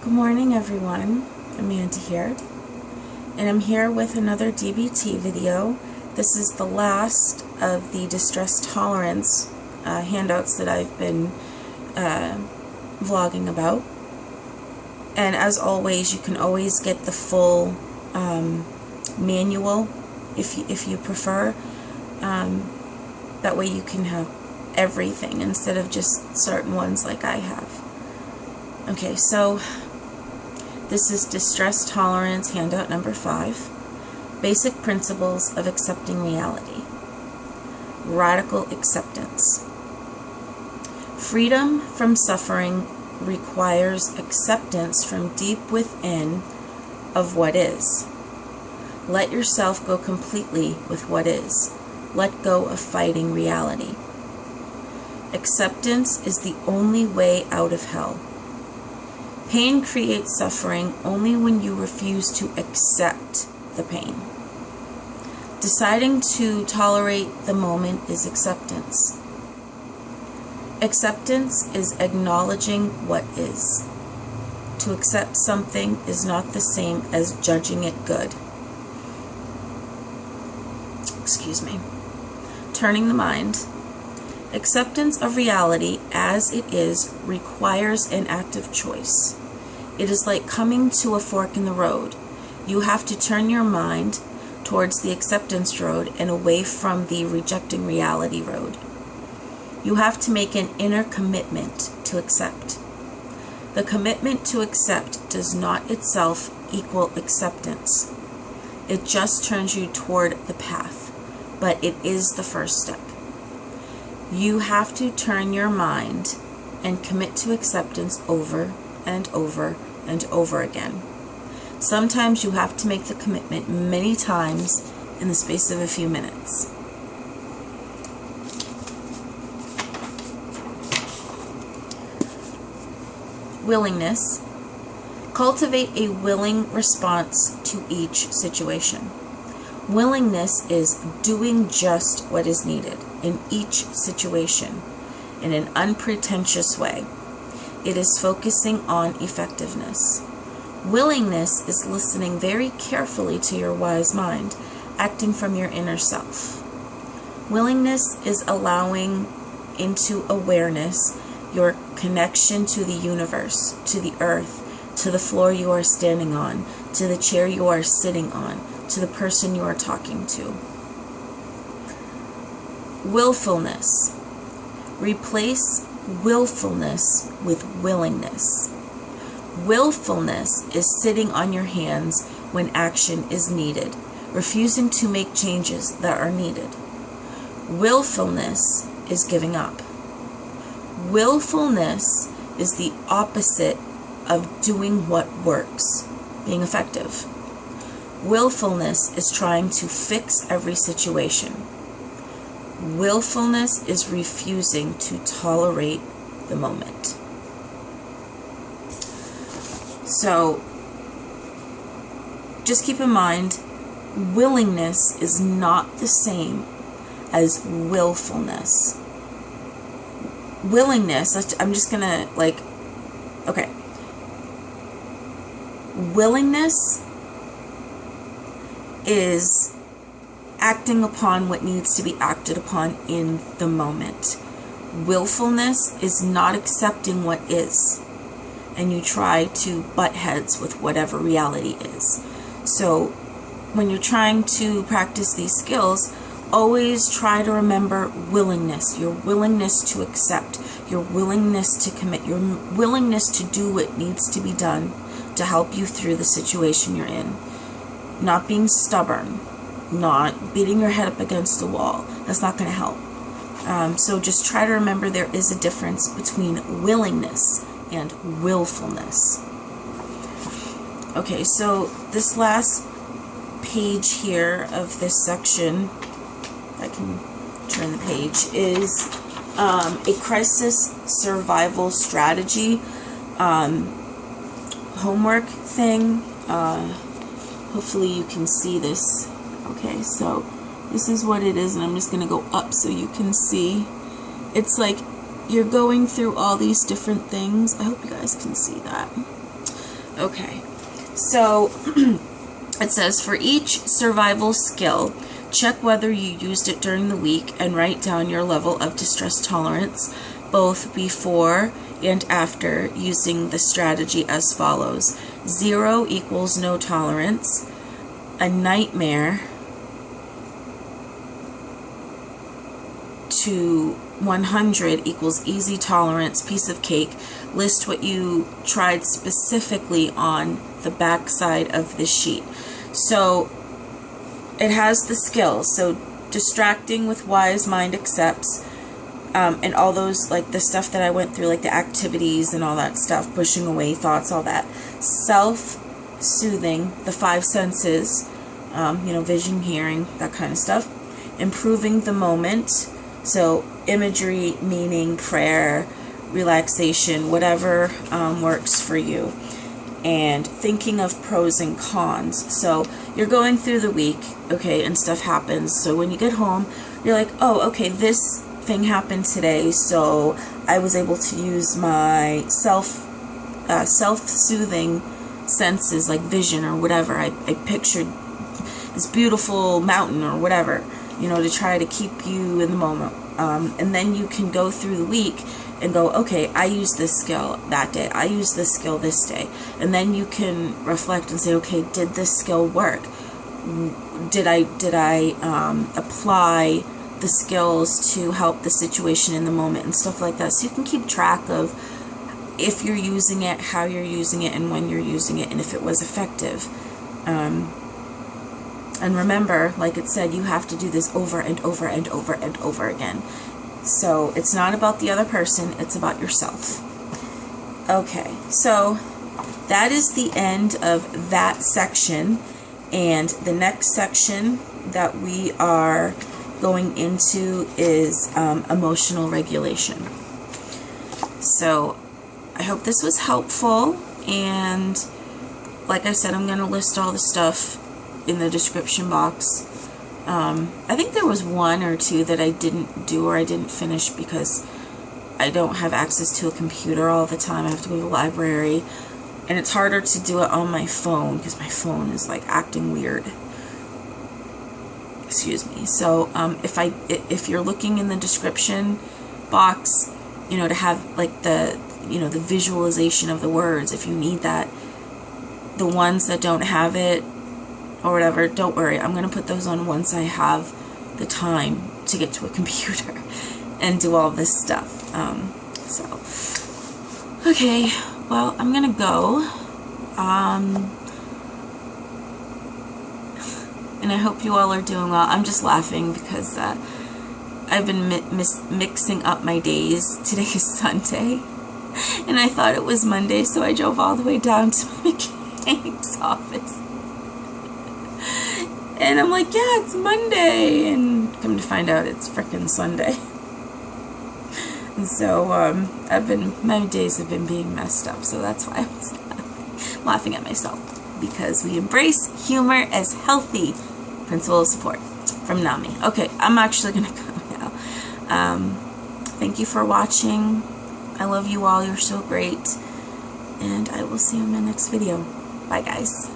Good morning, everyone. Amanda here, and I'm here with another DBT video. This is the last of the distress tolerance handouts that I've been vlogging about. And as always, you can always get the full manual if you prefer. That way you can have everything instead of just certain ones like I have. Okay, so this is Distress Tolerance handout number 5. Basic Principles of Accepting Reality. Radical Acceptance. Freedom from suffering requires acceptance from deep within of what is. Let yourself go completely with what is. Let go of fighting reality. Acceptance is the only way out of hell. Pain creates suffering only when you refuse to accept the pain. Deciding to tolerate the moment is acceptance. Acceptance is acknowledging what is. To accept something is not the same as judging it good. Excuse me. Turning the mind. Acceptance of reality as it is requires an active choice. It is like coming to a fork in the road. You have to turn your mind towards the acceptance road and away from the rejecting reality road. You have to make an inner commitment to accept. The commitment to accept does not itself equal acceptance. It just turns you toward the path, but it is the first step. You have to turn your mind and commit to acceptance over and over and over again. Sometimes you have to make the commitment many times in the space of a few minutes. Willingness. Cultivate a willing response to each situation. Willingness is doing just what is needed in each situation in an unpretentious way. It is focusing on effectiveness. Willingness is listening very carefully to your wise mind, acting from your inner self. Willingness is allowing into awareness your connection to the universe, to the earth, to the floor you are standing on, to the chair you are sitting on, to the person you are talking to. Willfulness. Replace willfulness with willingness. Willfulness is sitting on your hands when action is needed, refusing to make changes that are needed. Willfulness is giving up. Willfulness is the opposite of doing what works, being effective. Willfulness is trying to fix every situation. Willfulness is refusing to tolerate the moment. So, just keep in mind, willingness is not the same as willfulness. Willingness, I'm just gonna okay. Willingness is acting upon what needs to be acted upon in the moment. Willfulness is not accepting what is, and you try to butt heads with whatever reality is. So when you're trying to practice these skills, always try to remember willingness, your willingness to accept, your willingness to commit, your willingness to do what needs to be done to help you through the situation you're in. Not being stubborn, not beating your head up against the wall. That's not going to help. So just try to remember there is a difference between willingness and willfulness. Okay, so this last page here of this section, if I can turn the page, is a crisis survival strategy homework thing. Hopefully you can see this. Okay, so this is what it is, and I'm just going to go up so you can see. It's like you're going through all these different things. I hope you guys can see that. Okay, so it says for each survival skill, check whether you used it during the week and write down your level of distress tolerance, both before and after using the strategy as follows. 0 equals no tolerance, a nightmare, to 100 equals easy tolerance, piece of cake. List what you tried specifically on the back side of the sheet. So it has the skills. So distracting with wise mind accepts, and all those, like the stuff that I went through, like the activities and all that stuff, pushing away thoughts, all that. Self-soothing, the 5 senses, vision, hearing, that kind of stuff. Improving the moment. So imagery, meaning, prayer, relaxation, whatever works for you. And thinking of pros and cons. So you're going through the week, okay, and stuff happens. So when you get home, you're like, oh, okay, this thing happened today, so I was able to use my self-soothing senses, like vision or whatever. I pictured this beautiful mountain or whatever, to try to keep you in the moment. And then you can go through the week and go, okay, I used this skill that day, I used this skill this day. And then you can reflect and say, okay, did this skill work? Did I apply the skills to help the situation in the moment and stuff like that? So you can keep track of if you're using it, how you're using it, and when you're using it, and if it was effective. And remember, like it said, you have to do this over and over and over and over again. So it's not about the other person, it's about yourself. Okay, so that is the end of that section. And the next section that we are going into is emotional regulation. So I hope this was helpful. And like I said, I'm going to list all the stuff in the description box. I think there was 1 or 2 that I didn't do or I didn't finish because I don't have access to a computer all the time. I have to go to the library, and it's harder to do it on my phone because my phone is like acting weird. Excuse me. So if you're looking in the description box, to have like the the visualization of the words, if you need that, the ones that don't have it or whatever, don't worry, I'm going to put those on once I have the time to get to a computer and do all this stuff. Okay, well, I'm going to go. And I hope you all are doing well. I'm just laughing because I've been mixing up my days. Today is Sunday, and I thought it was Monday, so I drove all the way down to my mechanic's office. And I'm like, yeah, it's Monday, and come to find out it's frickin' Sunday. And so my days have been being messed up, so that's why I was laughing at myself, because we embrace humor as healthy. Principle of support from Nami. Okay, I'm actually gonna go now. Thank you for watching. I love you all. You're so great, and I will see you in my next video. Bye, guys.